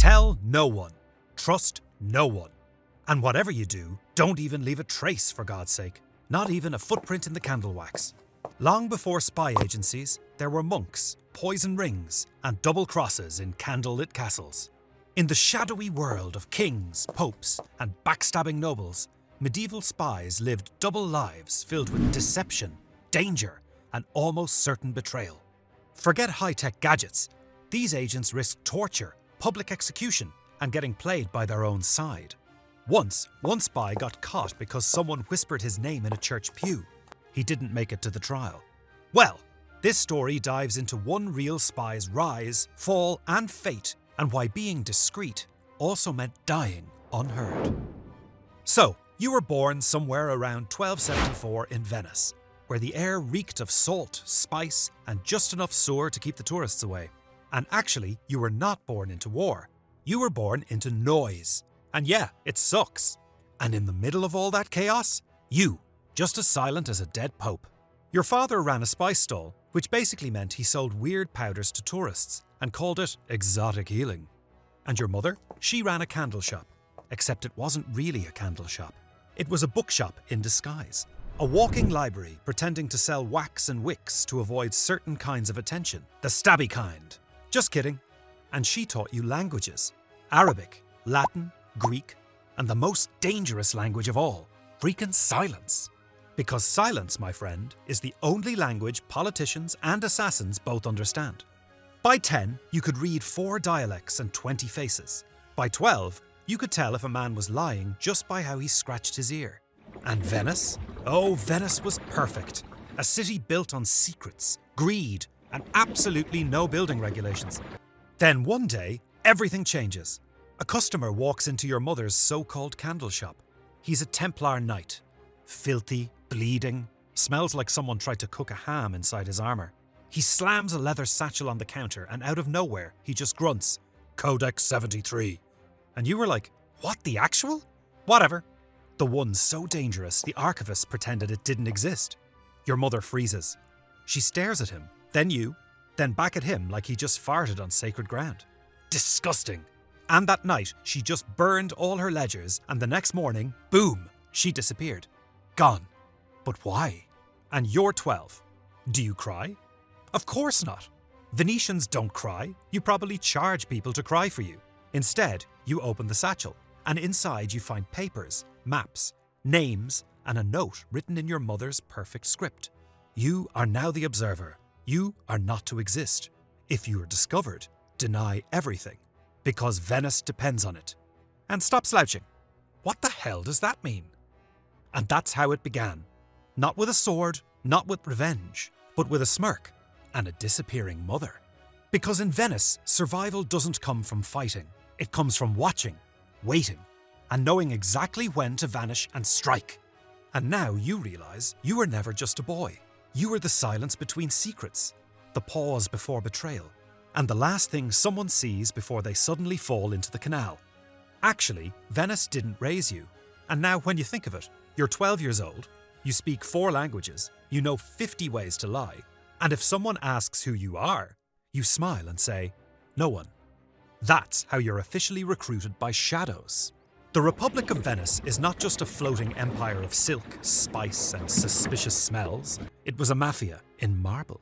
Tell no one. Trust no one. And whatever you do, don't even leave a trace, for God's sake. Not even a footprint in the candle wax. Long before spy agencies, there were monks, poison rings, and double crosses in candlelit castles. In the shadowy world of kings, popes, and backstabbing nobles, medieval spies lived double lives filled with deception, danger, and almost certain betrayal. Forget high-tech gadgets. These agents risked torture, public execution, and getting played by their own side. Once, one spy got caught because someone whispered his name in a church pew. He didn't make it to the trial. Well, this story dives into one real spy's rise, fall, and fate, and why being discreet also meant dying unheard. So, you were born somewhere around 1274 in Venice, where the air reeked of salt, spice, and just enough sewer to keep the tourists away. And actually, you were not born into war. You were born into noise. And yeah, it sucks. And in the middle of all that chaos, you, just as silent as a dead pope. Your father ran a spice stall, which basically meant he sold weird powders to tourists and called it exotic healing. And your mother, she ran a candle shop, except it wasn't really a candle shop. It was a bookshop in disguise. A walking library pretending to sell wax and wicks to avoid certain kinds of attention. The stabby kind. Just kidding. And she taught you languages. Arabic, Latin, Greek, and the most dangerous language of all, freaking silence. Because silence, my friend, is the only language politicians and assassins both understand. By 10, you could read 4 dialects and 20 faces. By 12, you could tell if a man was lying just by how he scratched his ear. And Venice? Oh, Venice was perfect. A city built on secrets, greed, and absolutely no building regulations. Then one day, everything changes. A customer walks into your mother's so-called candle shop. He's a Templar knight. Filthy, bleeding, smells like someone tried to cook a ham inside his armor. He slams a leather satchel on the counter and out of nowhere, he just grunts, "Codex 73. And you were like, what the actual? Whatever. The one so dangerous, the archivist pretended it didn't exist. Your mother freezes. She stares at him, then you, then back at him like he just farted on sacred ground. Disgusting. And that night, she just burned all her ledgers and the next morning, boom, she disappeared. Gone. But why? And you're 12. Do you cry? Of course not. Venetians don't cry. You probably charge people to cry for you. Instead, you open the satchel, and inside you find papers, maps, names, and a note written in your mother's perfect script. You are now the observer. You are not to exist. If you are discovered, deny everything, because Venice depends on it. And stop slouching. What the hell does that mean? And that's how it began. Not with a sword, not with revenge, but with a smirk and a disappearing mother. Because in Venice, survival doesn't come from fighting. It comes from watching, waiting, and knowing exactly when to vanish and strike. And now you realize you were never just a boy. You were the silence between secrets, the pause before betrayal, and the last thing someone sees before they suddenly fall into the canal. Actually, Venice didn't raise you. And now when you think of it, you're 12 years old, you speak 4 languages, you know 50 ways to lie, and if someone asks who you are, you smile and say, no one. That's how you're officially recruited by shadows. The Republic of Venice is not just a floating empire of silk, spice, and suspicious smells. It was a mafia in marble.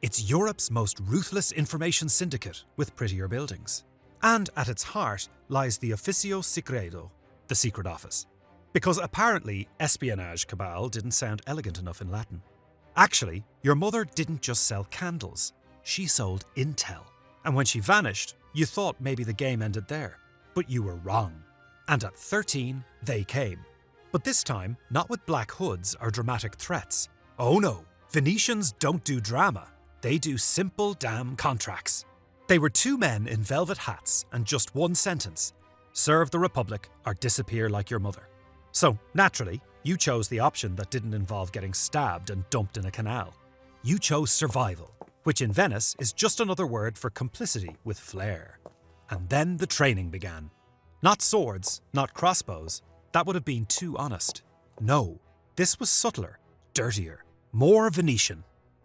It's Europe's most ruthless information syndicate with prettier buildings. And at its heart lies the ufficio segreto, the secret office. Because apparently espionage cabal didn't sound elegant enough in Latin. Actually, your mother didn't just sell candles, she sold intel. And when she vanished, you thought maybe the game ended there. But you were wrong. And at 13, they came. But this time, not with black hoods or dramatic threats. Oh no, Venetians don't do drama. They do simple damn contracts. They were 2 men in velvet hats and just one sentence. Serve the Republic or disappear like your mother. So, naturally, you chose the option that didn't involve getting stabbed and dumped in a canal. You chose survival, which in Venice is just another word for complicity with flair. And then the training began. Not swords, not crossbows. That would have been too honest. No, this was subtler, dirtier, more Venetian.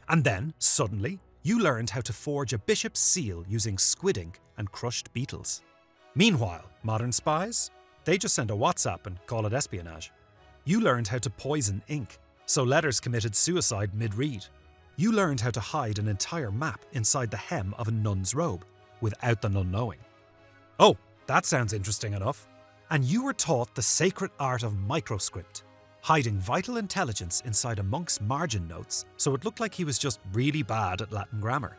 And then, suddenly, you learned how to forge a bishop's seal using squid ink and crushed beetles. Meanwhile, modern spies? They just send a WhatsApp and call it espionage. You learned how to poison ink, so letters committed suicide mid-read. You learned how to hide an entire map inside the hem of a nun's robe, without the nun knowing. Oh, that sounds interesting enough. And you were taught the sacred art of microscript, hiding vital intelligence inside a monk's margin notes so it looked like he was just really bad at Latin grammar.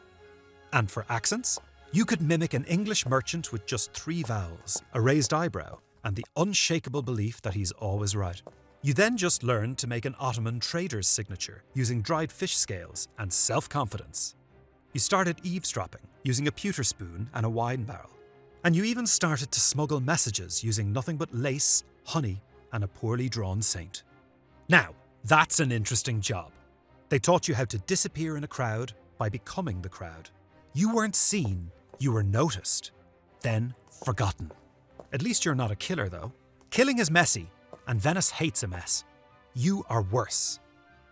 And for accents, you could mimic an English merchant with just 3 vowels, a raised eyebrow, and the unshakable belief that he's always right. You then just learned to make an Ottoman trader's signature using dried fish scales and self-confidence. You started eavesdropping using a pewter spoon and a wine barrel. And you even started to smuggle messages using nothing but lace, honey, and a poorly drawn saint. Now, that's an interesting job. They taught you how to disappear in a crowd by becoming the crowd. You weren't seen, you were noticed, then forgotten. At least you're not a killer, though. Killing is messy, and Venice hates a mess. You are worse.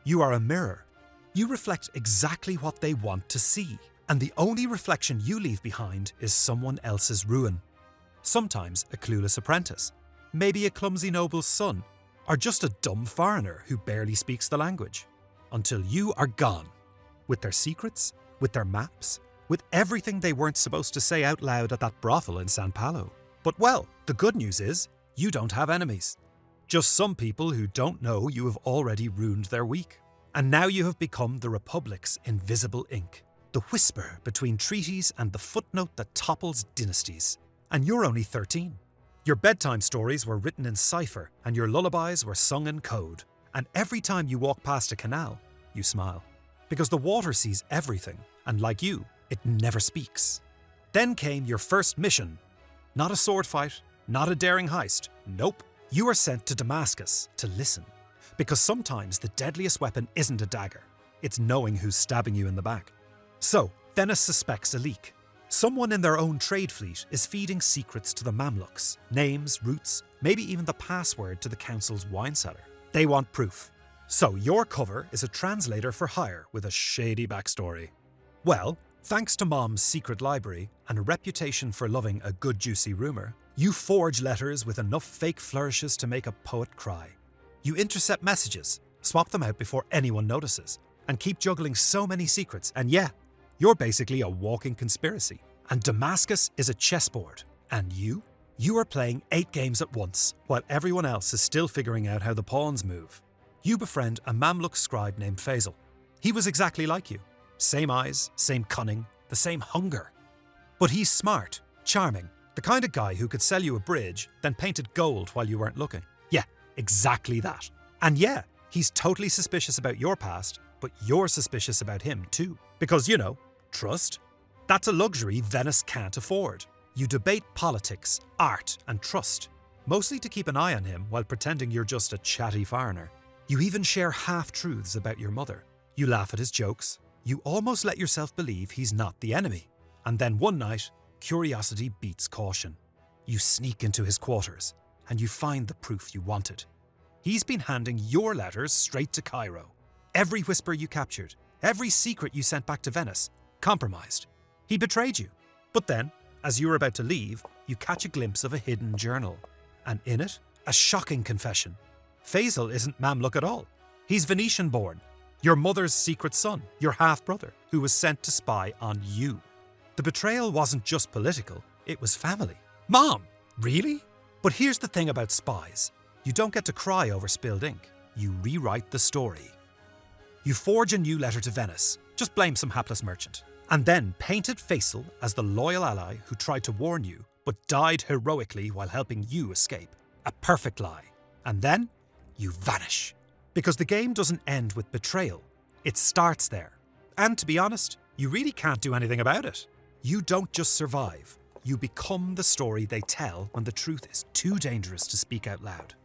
You are a mirror. You reflect exactly what they want to see, and the only reflection you leave behind is someone else's ruin. Sometimes a clueless apprentice, maybe a clumsy noble's son, or just a dumb foreigner who barely speaks the language. Until you are gone. With their secrets, with their maps, with everything they weren't supposed to say out loud at that brothel in San Paolo. But well, the good news is, you don't have enemies. Just some people who don't know you have already ruined their week. And now you have become the Republic's invisible ink. The whisper between treaties and the footnote that topples dynasties. And you're only 13. Your bedtime stories were written in cipher and your lullabies were sung in code. And every time you walk past a canal, you smile. Because the water sees everything, and like you, it never speaks. Then came your first mission. Not a sword fight, not a daring heist. Nope. You are sent to Damascus to listen. Because sometimes the deadliest weapon isn't a dagger. It's knowing who's stabbing you in the back. So, Venice suspects a leak. Someone in their own trade fleet is feeding secrets to the Mamluks, names, routes, maybe even the password to the council's wine cellar. They want proof. So your cover is a translator for hire with a shady backstory. Well, thanks to Mom's secret library and a reputation for loving a good juicy rumour, you forge letters with enough fake flourishes to make a poet cry. You intercept messages, swap them out before anyone notices, and keep juggling so many secrets, and yeah, you're basically a walking conspiracy. And Damascus is a chessboard. And you are playing 8 games at once, while everyone else is still figuring out how the pawns move. You befriend a Mamluk scribe named Faisal. He was exactly like you. Same eyes, same cunning, the same hunger. But he's smart, charming, the kind of guy who could sell you a bridge, then paint it gold while you weren't looking. Yeah, exactly that. And yeah, he's totally suspicious about your past, but you're suspicious about him too. Because, you know, trust? That's a luxury Venice can't afford. You debate politics, art, and trust, mostly to keep an eye on him while pretending you're just a chatty foreigner. You even share half-truths about your mother. You laugh at his jokes. You almost let yourself believe he's not the enemy. And then one night, curiosity beats caution. You sneak into his quarters, and you find the proof you wanted. He's been handing your letters straight to Cairo. Every whisper you captured, every secret you sent back to Venice, compromised. He betrayed you. But then, as you were about to leave, you catch a glimpse of a hidden journal. And in it, a shocking confession. Faisal isn't Mamluk at all. He's Venetian born. Your mother's secret son, your half-brother, who was sent to spy on you. The betrayal wasn't just political, it was family. Mom! Really? But here's the thing about spies. You don't get to cry over spilled ink. You rewrite the story. You forge a new letter to Venice. Just blame some hapless merchant. And then painted Faisal as the loyal ally who tried to warn you, but died heroically while helping you escape. A perfect lie. And then, you vanish. Because the game doesn't end with betrayal. It starts there. And to be honest, you really can't do anything about it. You don't just survive. You become the story they tell when the truth is too dangerous to speak out loud.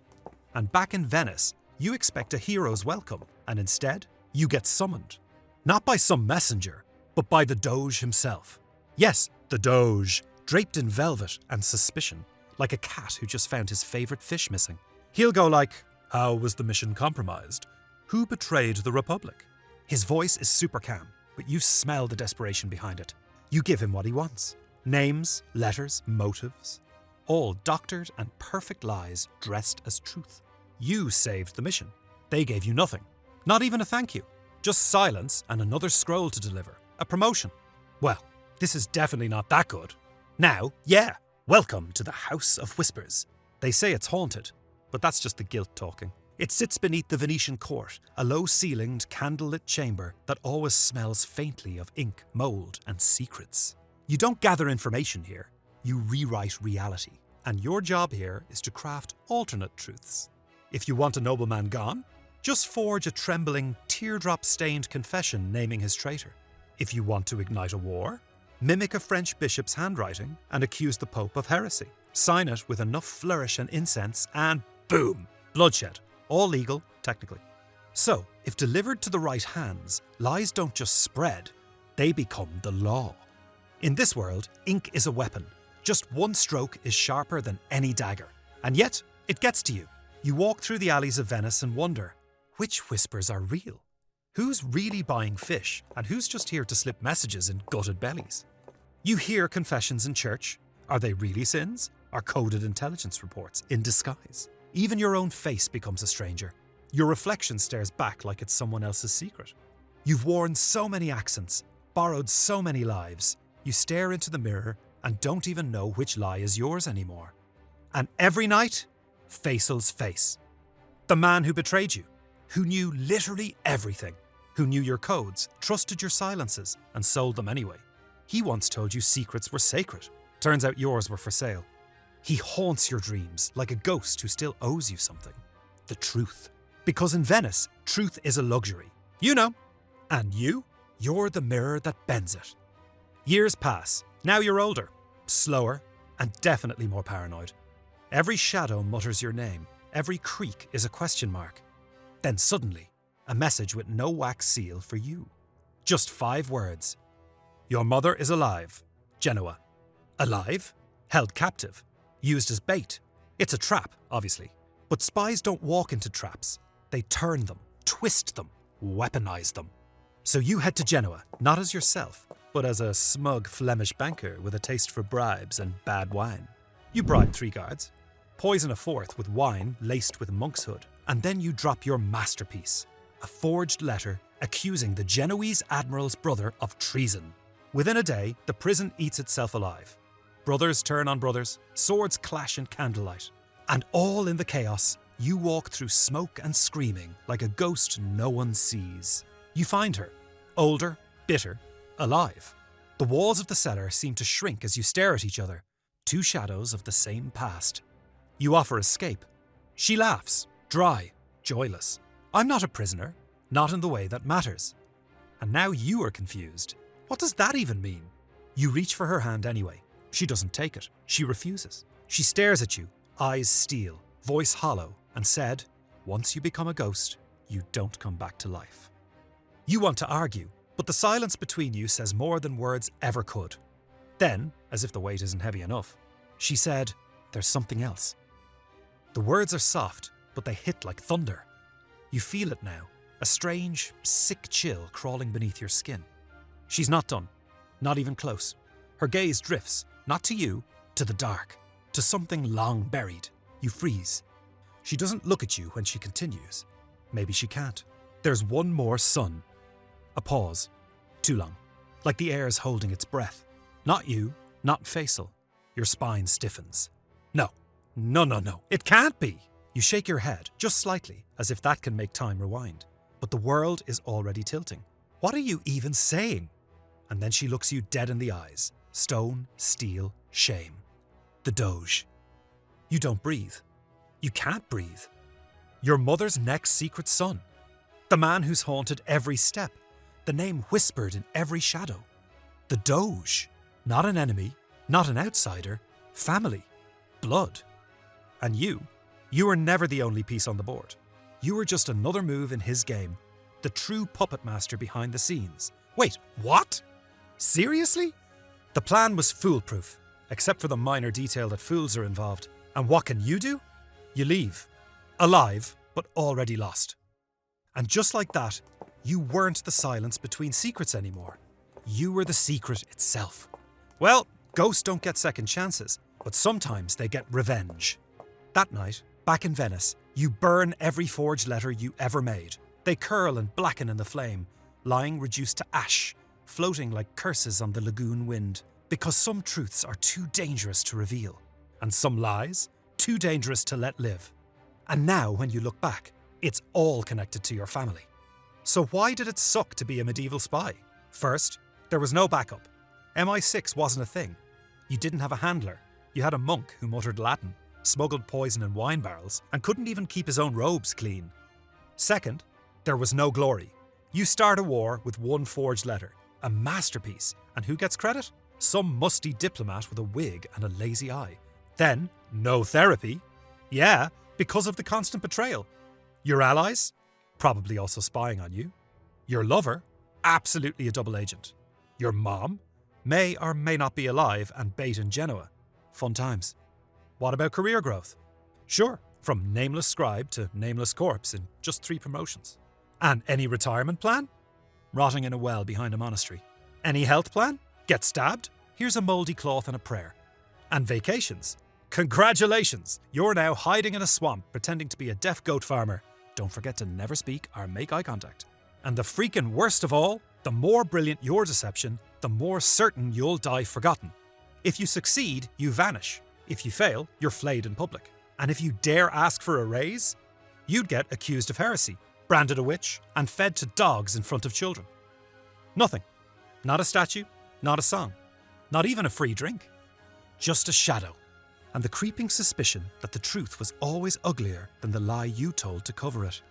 And back in Venice, you expect a hero's welcome, and instead, you get summoned. Not by some messenger, but by the Doge himself. Yes, the Doge, draped in velvet and suspicion, like a cat who just found his favourite fish missing. He'll go like, "How was the mission compromised? Who betrayed the Republic?" His voice is super calm, but you smell the desperation behind it. You give him what he wants. Names, letters, motives. all doctored and perfect lies dressed as truth. You saved the mission. They gave you nothing. Not even a thank you. Just silence and another scroll to deliver. A promotion. Well, this is definitely not that good. Now, yeah, welcome to the House of Whispers. They say it's haunted, but that's just the guilt talking. It sits beneath the Venetian court, a low-ceilinged, candlelit chamber that always smells faintly of ink, mould, and secrets. You don't gather information here, you rewrite reality. And your job here is to craft alternate truths. If you want a nobleman gone, just forge a trembling, teardrop-stained confession naming his traitor. If you want to ignite a war, mimic a French bishop's handwriting and accuse the Pope of heresy. Sign it with enough flourish and incense and boom! Bloodshed. All legal, technically. So, if delivered to the right hands, lies don't just spread, they become the law. In this world, ink is a weapon. Just one stroke is sharper than any dagger. And yet, it gets to you. You walk through the alleys of Venice and wonder, which whispers are real? Who's really buying fish, and who's just here to slip messages in gutted bellies? You hear confessions in church. Are they really sins? Are coded intelligence reports in disguise? Even your own face becomes a stranger. Your reflection stares back like it's someone else's secret. You've worn so many accents, borrowed so many lives. You stare into the mirror and don't even know which lie is yours anymore. And every night, faceless face. The man who betrayed you, who knew literally everything, who knew your codes, trusted your silences, and sold them anyway. He once told you secrets were sacred. Turns out yours were for sale. He haunts your dreams like a ghost who still owes you something. The truth. Because in Venice, truth is a luxury. You know. And you're the mirror that bends it. Years pass. Now you're older, slower, and definitely more paranoid. Every shadow mutters your name. Every creak is a question mark. Then suddenly, a message with no wax seal for you. Just 5 words. Your mother is alive. Genoa. Alive? Held captive. Used as bait. It's a trap, obviously. But spies don't walk into traps. They turn them, twist them, weaponize them. So you head to Genoa, not as yourself, but as a smug Flemish banker with a taste for bribes and bad wine. You bribe 3 guards, poison a 4th with wine laced with monkshood, and then you drop your masterpiece, a forged letter accusing the Genoese admiral's brother of treason. Within a day, the prison eats itself alive. Brothers turn on brothers, swords clash in candlelight. And all in the chaos, you walk through smoke and screaming like a ghost no one sees. You find her, older, bitter, alive. The walls of the cellar seem to shrink as you stare at each other, 2 shadows of the same past. You offer escape. She laughs, dry, joyless. I'm not a prisoner, not in the way that matters. And now you are confused. What does that even mean? You reach for her hand anyway. She doesn't take it. She refuses. She stares at you, eyes steel, voice hollow, and said, once you become a ghost, you don't come back to life. You want to argue, but the silence between you says more than words ever could. Then, as if the weight isn't heavy enough, she said, there's something else. The words are soft, but they hit like thunder. You feel it now, a strange, sick chill crawling beneath your skin. She's not done, not even close. Her gaze drifts, not to you, to the dark, to something long buried. You freeze. She doesn't look at you when she continues. Maybe she can't. There's one more sun. A pause. Too long. Like the air's holding its breath. Not you, not facial. Your spine stiffens. No. It can't be. You shake your head, just slightly, as if that can make time rewind. But the world is already tilting. What are you even saying? And then she looks you dead in the eyes. Stone, steel, shame. The Doge. You don't breathe. You can't breathe. Your mother's next secret son. The man who's haunted every step. The name whispered in every shadow. The Doge. Not an enemy, not an outsider. Family. Blood. And you were never the only piece on the board. You were just another move in his game. The true puppet master behind the scenes. Wait, what? Seriously? The plan was foolproof, except for the minor detail that fools are involved. And what can you do? You leave. Alive, but already lost. And just like that, you weren't the silence between secrets anymore. You were the secret itself. Well, ghosts don't get second chances. but sometimes they get revenge. That night, back in Venice, you burn every forged letter you ever made. They curl and blacken in the flame, lying reduced to ash, floating like curses on the lagoon wind, because some truths are too dangerous to reveal, and some lies too dangerous to let live. And now, when you look back, it's all connected to your family. So why did it suck to be a medieval spy? First, there was no backup. MI6 wasn't a thing. You didn't have a handler. You had a monk who muttered Latin, smuggled poison in wine barrels, and couldn't even keep his own robes clean. Second, there was no glory. You start a war with one forged letter, a masterpiece, and who gets credit? Some musty diplomat with a wig and a lazy eye. Then, no therapy. Yeah, because of the constant betrayal. Your allies? Probably also spying on you. Your lover? Absolutely a double agent. Your mom? May or may not be alive and bait in Genoa. Fun times. What about career growth? Sure, from nameless scribe to nameless corpse in just 3 promotions. And any retirement plan? Rotting in a well behind a monastery. Any health plan? Get stabbed? Here's a mouldy cloth and a prayer. And vacations? Congratulations! You're now hiding in a swamp pretending to be a deaf goat farmer. Don't forget to never speak or make eye contact. And the freaking worst of all, the more brilliant your deception, the more certain you'll die forgotten. If you succeed, you vanish. If you fail, you're flayed in public. And if you dare ask for a raise, you'd get accused of heresy, branded a witch, and fed to dogs in front of children. Nothing. Not a statue, not a song, not even a free drink. Just a shadow. And the creeping suspicion that the truth was always uglier than the lie you told to cover it.